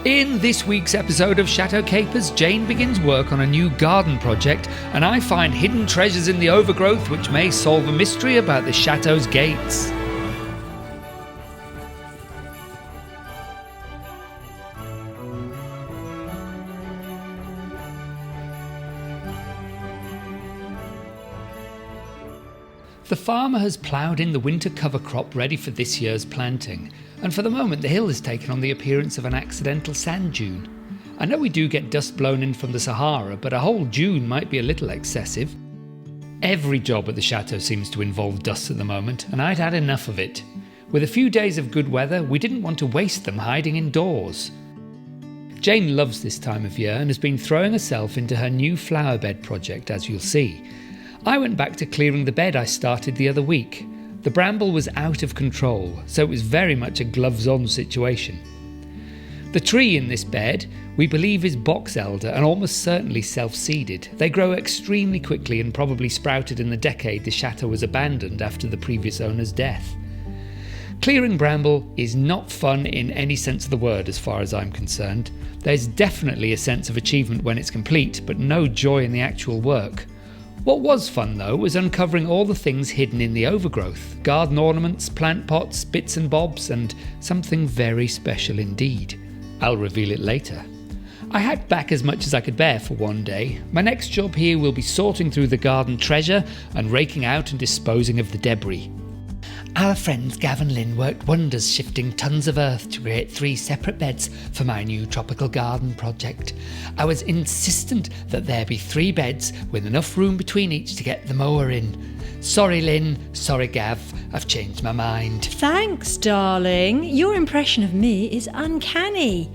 In this week's episode of Chateau Capers, Jane begins work on a new garden project, and I find hidden treasures in the overgrowth which may solve a mystery about the chateau's gates. The farmer has ploughed in the winter cover crop ready for this year's planting, and for the moment the hill has taken on the appearance of an accidental sand dune. I know we do get dust blown in from the Sahara, but a whole dune might be a little excessive. Every job at the chateau seems to involve dust at the moment, and I'd had enough of it. With a few days of good weather, we didn't want to waste them hiding indoors. Jane loves this time of year and has been throwing herself into her new flower bed project, as you'll see. I went back to clearing the bed I started the other week. The bramble was out of control, so it was very much a gloves-on situation. The tree in this bed we believe is box elder and almost certainly self-seeded. They grow extremely quickly and probably sprouted in the decade the chateau was abandoned after the previous owner's death. Clearing bramble is not fun in any sense of the word as far as I'm concerned. There's definitely a sense of achievement when it's complete, but no joy in the actual work. What was fun though was uncovering all the things hidden in the overgrowth. Garden ornaments, plant pots, bits and bobs, and something very special indeed. I'll reveal it later. I hacked back as much as I could bear for one day. My next job here will be sorting through the garden treasure and raking out and disposing of the debris. Our friends Gav and Lynn worked wonders shifting tons of earth to create 3 separate beds for my new tropical garden project. I was insistent that there be 3 beds with enough room between each to get the mower in. Sorry Lynn, sorry Gav, I've changed my mind. Thanks, darling. Your impression of me is uncanny.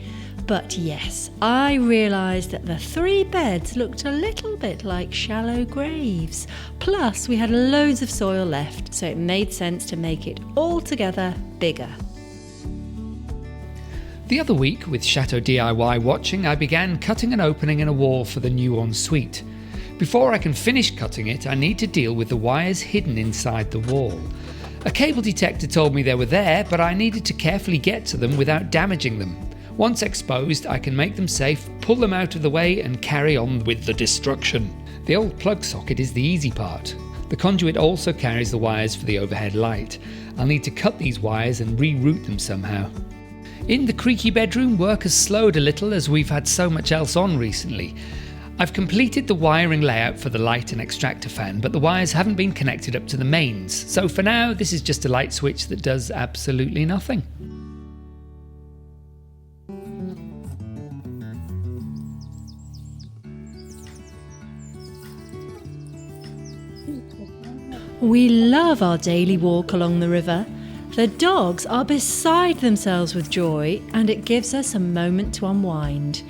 But yes, I realised that the 3 beds looked a little bit like shallow graves. Plus, we had loads of soil left, so it made sense to make it altogether bigger. The other week, with Chateau DIY watching, I began cutting an opening in a wall for the new ensuite. Before I can finish cutting it, I need to deal with the wires hidden inside the wall. A cable detector told me they were there, but I needed to carefully get to them without damaging them. Once exposed, I can make them safe, pull them out of the way and carry on with the destruction. The old plug socket is the easy part. The conduit also carries the wires for the overhead light. I'll need to cut these wires and reroute them somehow. In the creaky bedroom, work has slowed a little as we've had so much else on recently. I've completed the wiring layout for the light and extractor fan, but the wires haven't been connected up to the mains, so for now this is just a light switch that does absolutely nothing. We love our daily walk along the river. The dogs are beside themselves with joy, and it gives us a moment to unwind.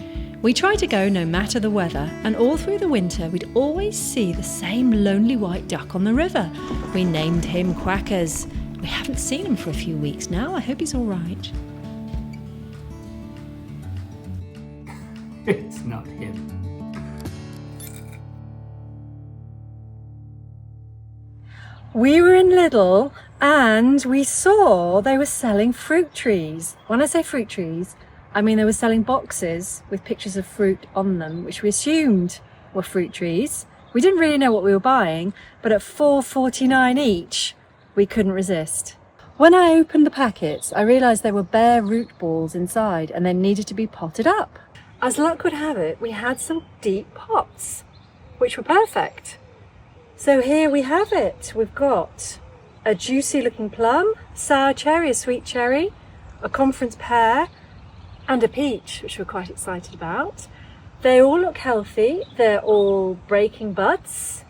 We try to go no matter the weather, and all through the winter we'd always see the same lonely white duck on the river. We named him Quackers. We haven't seen him for a few weeks now. I hope he's all right. It's not him. We were in Lidl and we saw they were selling fruit trees. When I say fruit trees, I mean they were selling boxes with pictures of fruit on them, which we assumed were fruit trees. We didn't really know what we were buying, but at $4.49 each, we couldn't resist. When I opened the packets, I realised there were bare root balls inside and they needed to be potted up. As luck would have it, we had some deep pots, which were perfect. So here we have it. We've got a juicy looking plum, sour cherry, a sweet cherry, a conference pear, and a peach, which we're quite excited about. They all look healthy. They're all breaking buds,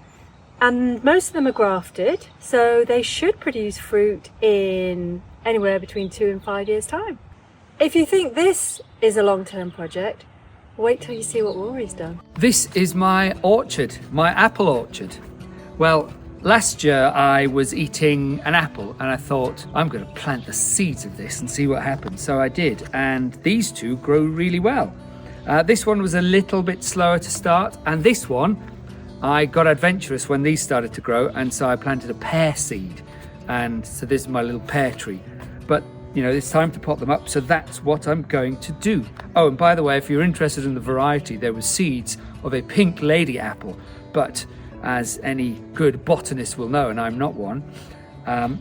and most of them are grafted, so they should produce fruit in anywhere between 2 and 5 years' time. If you think this is a long-term project, wait till you see what Rory's done. This is my orchard, my apple orchard. Well, last year I was eating an apple and I thought, I'm going to plant the seeds of this and see what happens. So I did, and these 2 grow really well. This one was a little bit slower to start, and this one, I got adventurous when these started to grow, and so I planted a pear seed. And so this is my little pear tree. But it's time to pot them up, so that's what I'm going to do. Oh, and by the way, if you're interested in the variety, there were seeds of a pink lady apple, but as any good botanist will know, and I'm not one,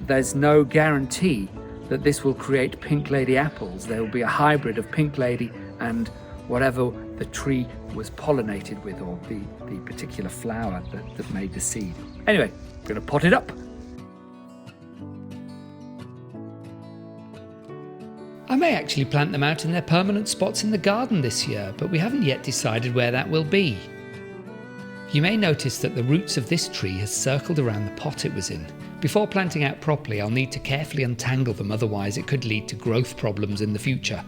there's no guarantee that this will create pink lady apples. There will be a hybrid of pink lady and whatever the tree was pollinated with, or the particular flower that made the seed. Anyway, I'm going to pot it up. I may actually plant them out in their permanent spots in the garden this year, but we haven't yet decided where that will be. You may notice that the roots of this tree has circled around the pot it was in. Before planting out properly, I'll need to carefully untangle them, otherwise it could lead to growth problems in the future.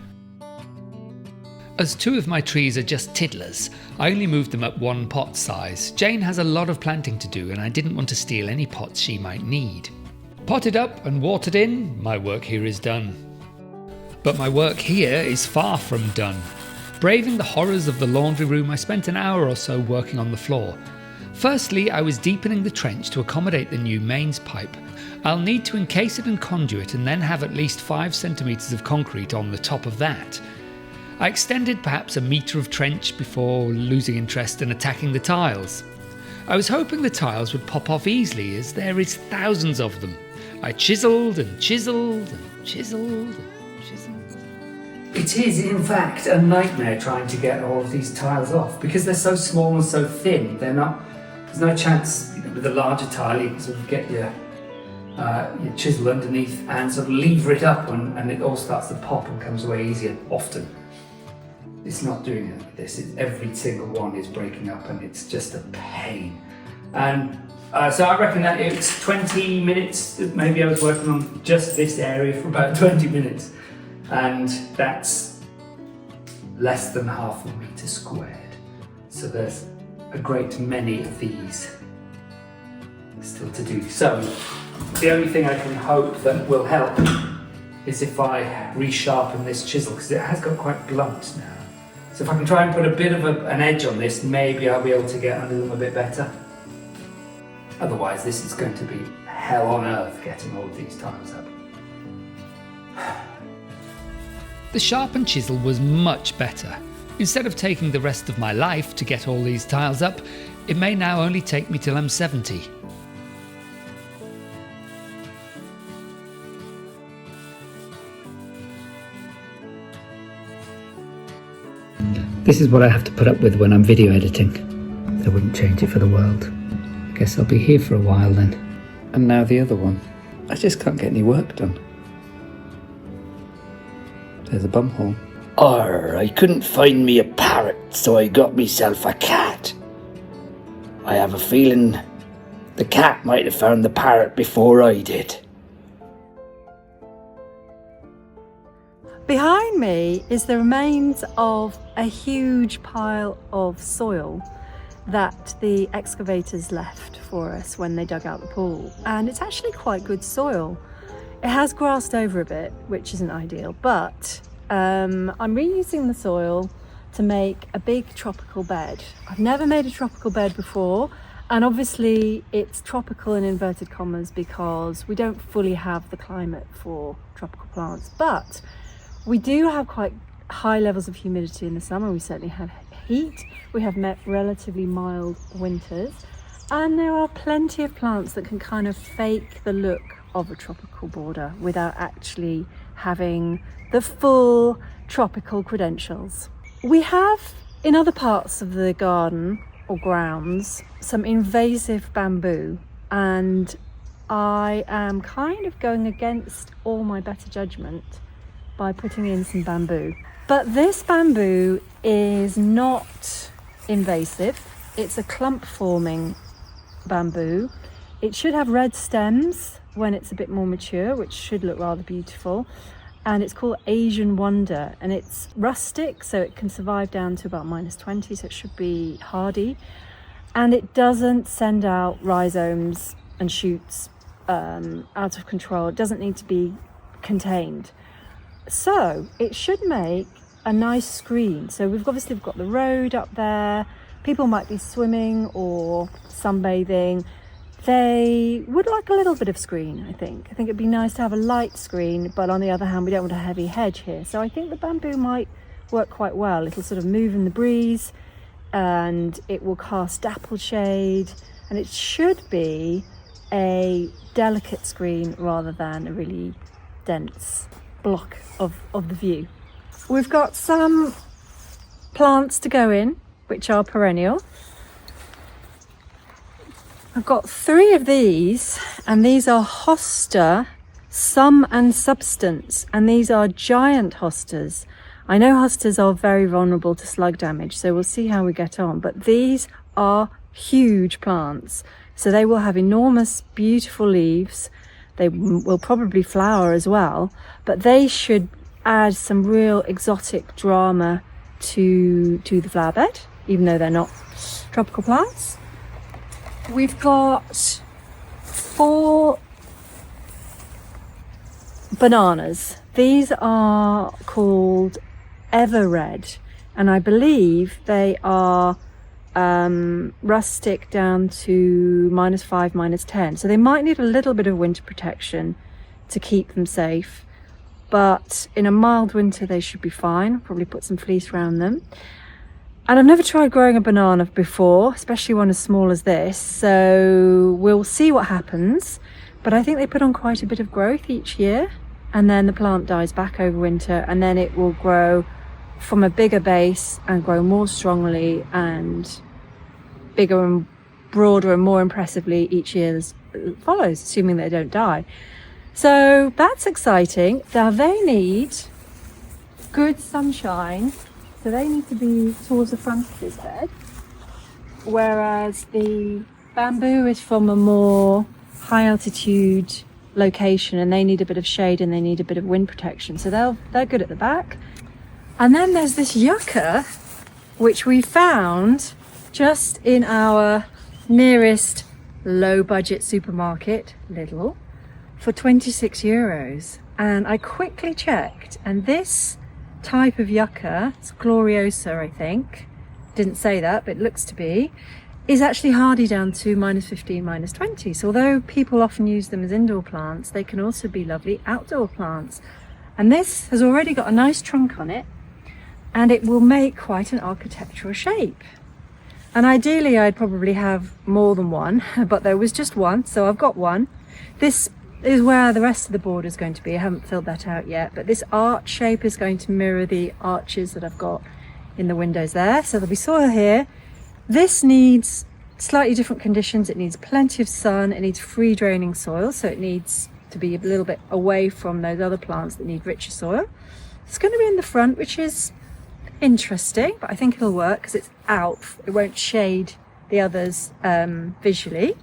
As 2 of my trees are just tiddlers, I only moved them up 1 pot size. Jane has a lot of planting to do, and I didn't want to steal any pots she might need. Potted up and watered in, my work here is done. But my work here is far from done. Braving the horrors of the laundry room, I spent an hour or so working on the floor. Firstly, I was deepening the trench to accommodate the new mains pipe. I'll need to encase it in conduit and then have at least 5 centimetres of concrete on the top of that. I extended perhaps a metre of trench before losing interest and attacking the tiles. I was hoping the tiles would pop off easily, as there is thousands of them. I chiselled and chiselled and chiselled and chiselled. It is, in fact, a nightmare trying to get all of these tiles off because they're so small and so thin. There's no chance, with a larger tile you can sort of get your chisel underneath and sort of lever it up, and it all starts to pop and comes away easier. Often it's not doing it like this. Every single one is breaking up, and it's just a pain. And so I reckon that it's 20 minutes. Maybe I was working on just this area for about 20 minutes, and that's less than half a metre squared. So there's a great many of these still to do. So the only thing I can hope that will help is if I resharpen this chisel, because it has got quite blunt now. So if I can try and put a bit of an edge on this, maybe I'll be able to get under them a bit better. Otherwise, this is going to be hell on earth getting all of these tiles up. The sharpened chisel was much better. Instead of taking the rest of my life to get all these tiles up, it may now only take me till I'm 70. This is what I have to put up with when I'm video editing. I wouldn't change it for the world. I guess I'll be here for a while then. And now the other one. I just can't get any work done. There's a bumhole. I couldn't find me a parrot, so I got myself a cat. I have a feeling the cat might have found the parrot before I did. Behind me is the remains of a huge pile of soil that the excavators left for us when they dug out the pool. And it's actually quite good soil. It has grassed over a bit, which isn't ideal, but I'm reusing the soil to make a big tropical bed. I've never made a tropical bed before, and obviously it's tropical in inverted commas because we don't fully have the climate for tropical plants, but we do have quite high levels of humidity in the summer. We certainly have heat. We have met relatively mild winters, and there are plenty of plants that can kind of fake the look of a tropical border without actually having the full tropical credentials. We have in other parts of the garden or grounds some invasive bamboo, and I am kind of going against all my better judgment by putting in some bamboo. But this bamboo is not invasive. It's a clump forming bamboo. It should have red stems when it's a bit more mature, which should look rather beautiful. And it's called Asian Wonder, and it's rustic, so it can survive down to about -20, so it should be hardy. And it doesn't send out rhizomes and shoots out of control. It doesn't need to be contained. So it should make a nice screen. So we've obviously got the road up there. People might be swimming or sunbathing. they would like a little bit of screen, I think. I think it'd be nice to have a light screen, but on the other hand, we don't want a heavy hedge here. So I think the bamboo might work quite well. It'll sort of move in the breeze and it will cast dappled shade, and it should be a delicate screen rather than a really dense block of the view. We've got some plants to go in, which are perennial. I've got 3 of these, and these are hosta, sum and substance, and these are giant hostas. I know hostas are very vulnerable to slug damage, so we'll see how we get on, but these are huge plants. So they will have enormous, beautiful leaves. They will probably flower as well, but they should add some real exotic drama to the flower bed, even though they're not tropical plants. We've got 4 bananas. These are called Ever Red, and I believe they are rustic down to -5, -10. So they might need a little bit of winter protection to keep them safe, but in a mild winter they should be fine. Probably put some fleece around them. And I've never tried growing a banana before, especially one as small as this, so we'll see what happens. But I think they put on quite a bit of growth each year, and then the plant dies back over winter, and then it will grow from a bigger base and grow more strongly and bigger and broader and more impressively each year that follows, assuming they don't die. So that's exciting. Now they need good sunshine, so they need to be towards the front of this bed, whereas the bamboo is from a more high altitude location and they need a bit of shade and they need a bit of wind protection, so they're good at the back. And then there's this yucca which we found just in our nearest low budget supermarket, Lidl, for 26 euros. And I quickly checked, and this type of yucca, it's gloriosa I think, didn't say that but it looks to be, is actually hardy down to -15, -20. So although people often use them as indoor plants, they can also be lovely outdoor plants. And this has already got a nice trunk on it, and it will make quite an architectural shape. And ideally I'd probably have more than one, but there was just one, so I've got one. This is where the rest of the border is going to be. I haven't filled that out yet, but this arch shape is going to mirror the arches that I've got in the windows there. So there'll be soil here. This needs slightly different conditions. It needs plenty of sun, it needs free draining soil, so it needs to be a little bit away from those other plants that need richer soil. It's going to be in the front, which is interesting, but I think it'll work because it's out. It won't shade the others visually.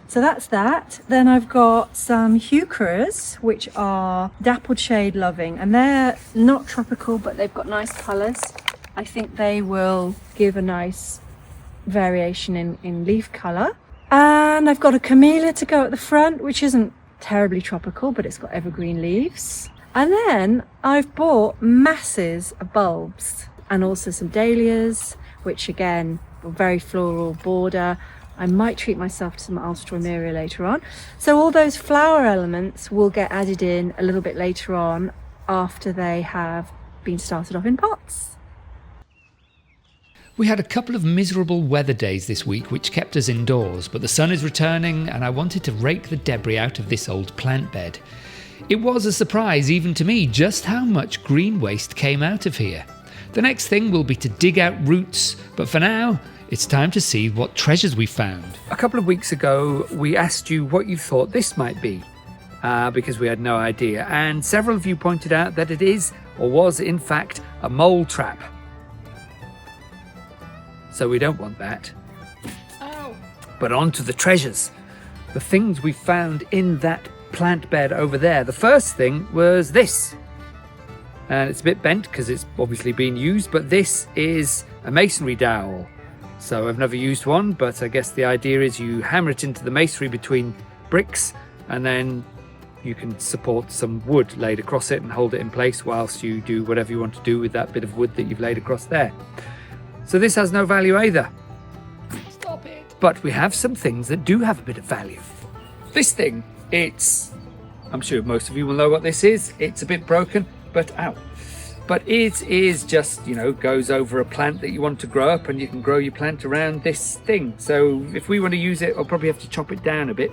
So that's that. Then I've got some heucheras, which are dappled shade loving, and they're not tropical, but they've got nice colours. I think they will give a nice variation in leaf colour. And I've got a camellia to go at the front, which isn't terribly tropical, but it's got evergreen leaves. And then I've bought masses of bulbs and also some dahlias, which again, a very floral border. I might treat myself to some alstroemeria later on. So all those flower elements will get added in a little bit later on after they have been started off in pots. We had a couple of miserable weather days this week which kept us indoors, but the sun is returning and I wanted to rake the debris out of this old plant bed. It was a surprise even to me just how much green waste came out of here. The next thing will be to dig out roots, but for now, it's time to see what treasures we found. A couple of weeks ago, we asked you what you thought this might be, because we had no idea. And several of you pointed out that it is, or was in fact, a mole trap. So we don't want that. Ow. But on to the treasures. The things we found in that plant bed over there. The first thing was this. And it's a bit bent because it's obviously been used, but this is a masonry dowel. So I've never used one, but I guess the idea is you hammer it into the masonry between bricks and then you can support some wood laid across it and hold it in place whilst you do whatever you want to do with that bit of wood that you've laid across there. So this has no value either. Stop it! But we have some things that do have a bit of value. This thing, I'm sure most of you will know what this is. It's a bit broken, but it is just, goes over a plant that you want to grow up, and you can grow your plant around this thing. So if we want to use it, I'll probably have to chop it down a bit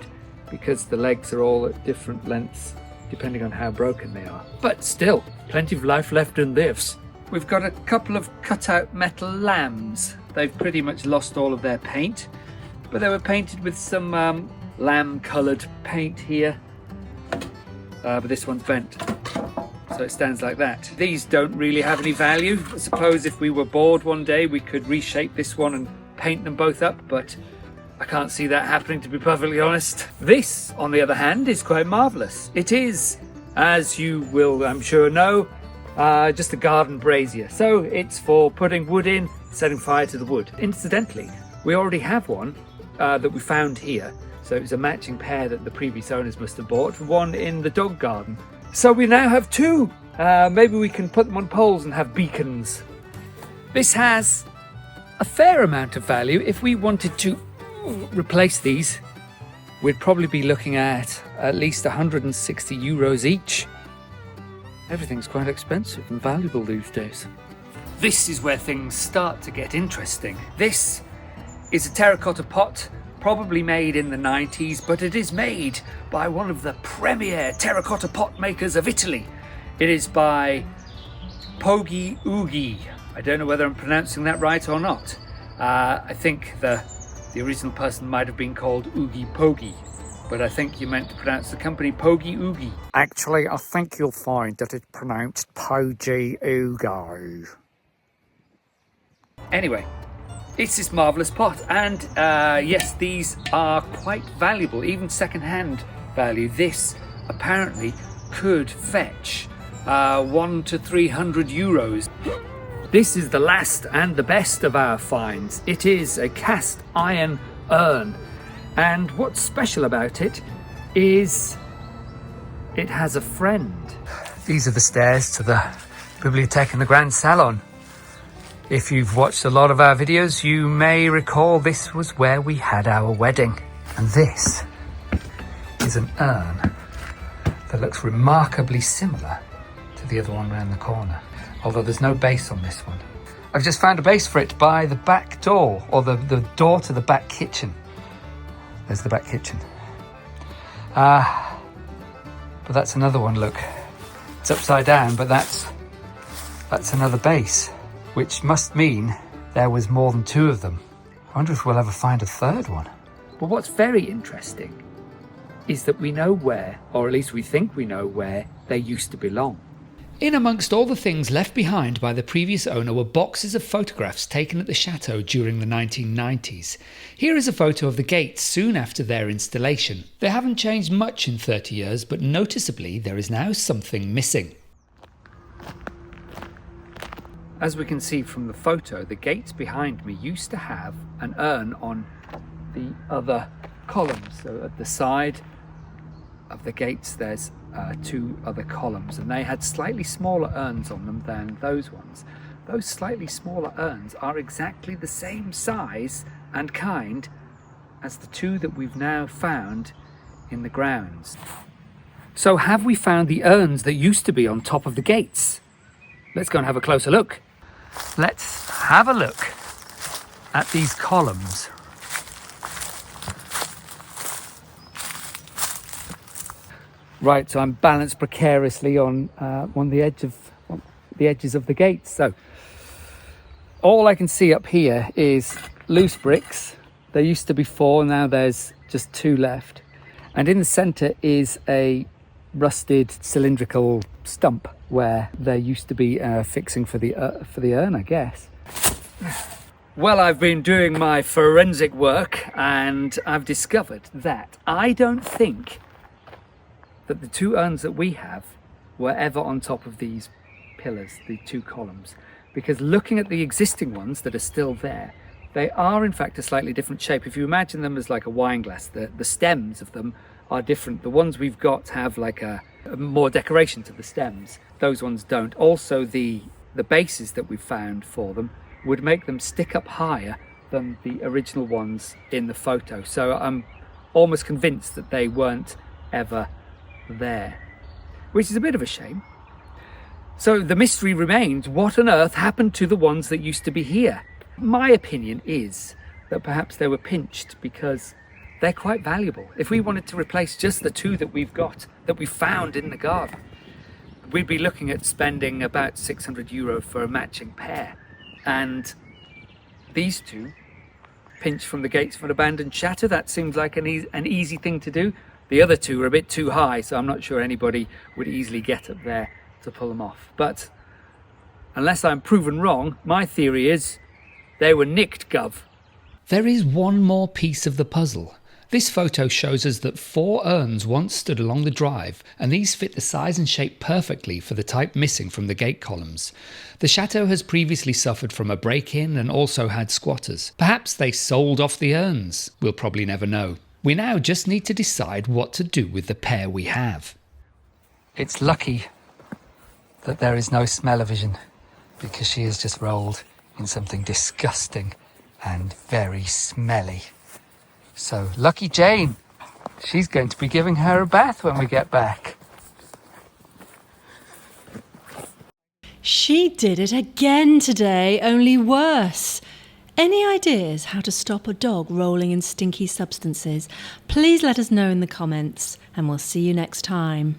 because the legs are all at different lengths depending on how broken they are. But still, plenty of life left in this. We've got a couple of cut-out metal lambs. They've pretty much lost all of their paint, but they were painted with some lamb-coloured paint here. But this one's bent, so it stands like that. These don't really have any value. I suppose if we were bored one day, we could reshape this one and paint them both up, but I can't see that happening, to be perfectly honest. This, on the other hand, is quite marvellous. It is, as you will, I'm sure, know, just a garden brazier. So it's for putting wood in, setting fire to the wood. Incidentally, we already have one that we found here. So it was a matching pair that the previous owners must have bought, one in the dog garden. So we now have two. Maybe we can put them on poles and have beacons. This has a fair amount of value. If we wanted to replace these, we'd probably be looking at least 160 euros each. Everything's quite expensive and valuable these days. This is where things start to get interesting. This is a terracotta pot, probably made in the 90s, but it is made by one of the premier terracotta pot makers of Italy. It is by Pogi Ugi. I don't know whether I'm pronouncing that right or not. I think the original person might have been called Oogie Pogi, but I think you meant to pronounce the company Pogi Ugi. Actually, I think you'll find that it's pronounced Pogi Ugo. Anyway, it's this marvellous pot, and yes, these are quite valuable, even second-hand value. This apparently could fetch 100 to 300 euros. This is the last and the best of our finds. It is a cast iron urn, and what's special about it is it has a friend. These are the stairs to the bibliothèque and the grand salon. If you've watched a lot of our videos, you may recall this was where we had our wedding. And this is an urn that looks remarkably similar to the other one around the corner, although there's no base on this one. I've just found a base for it by the back door, or the door to the back kitchen. There's the back kitchen. But that's another one, look. It's upside down, but that's another base, which must mean there was more than two of them. I wonder if we'll ever find a third one. But what's very interesting is that we know where, or at least we think we know where, they used to belong. In amongst all the things left behind by the previous owner were boxes of photographs taken at the chateau during the 1990s. Here is a photo of the gates soon after their installation. They haven't changed much in 30 years, but noticeably there is now something missing. As we can see from the photo, the gates behind me used to have an urn on the other columns. So at the side of the gates there's two other columns, and they had slightly smaller urns on them than those ones. Those slightly smaller urns are exactly the same size and kind as the two that we've now found in the grounds. So have we found the urns that used to be on top of the gates? Let's go and have a closer look. Let's have a look at these columns. Right, so I'm balanced precariously on the edges of the gates. So all I can see up here is loose bricks. There used to be 4, now there's just 2 left. And in the centre is a rusted cylindrical stump where there used to be a fixing for the urn, I guess. Well, I've been doing my forensic work and I've discovered that I don't think that the 2 urns that we have were ever on top of these pillars, the 2 columns, because looking at the existing ones that are still there, they are in fact a slightly different shape. If you imagine them as like a wine glass, the stems of them are different. The ones we've got have like a more decoration to the stems. Those ones don't. Also, the bases that we've found for them would make them stick up higher than the original ones in the photo. So I'm almost convinced that they weren't ever there, which is a bit of a shame. So the mystery remains, what on earth happened to the ones that used to be here? My opinion is that perhaps they were pinched because they're quite valuable. If we wanted to replace just the two that we've got, that we found in the garden, we'd be looking at spending about €600 for a matching pair. And these two, pinched from the gates of an abandoned chateau, that seems like an easy thing to do. The other two are a bit too high, so I'm not sure anybody would easily get up there to pull them off. But unless I'm proven wrong, my theory is they were nicked, Gov. There is one more piece of the puzzle. This photo shows us that 4 urns once stood along the drive, and these fit the size and shape perfectly for the type missing from the gate columns. The chateau has previously suffered from a break-in and also had squatters. Perhaps they sold off the urns. We'll probably never know. We now just need to decide what to do with the pair we have. It's lucky that there is no smell-o-vision, because she has just rolled in something disgusting and very smelly. So lucky Jane, she's going to be giving her a bath when we get back. She did it again today, only worse. Any ideas how to stop a dog rolling in stinky substances? Please let us know in the comments, and we'll see you next time.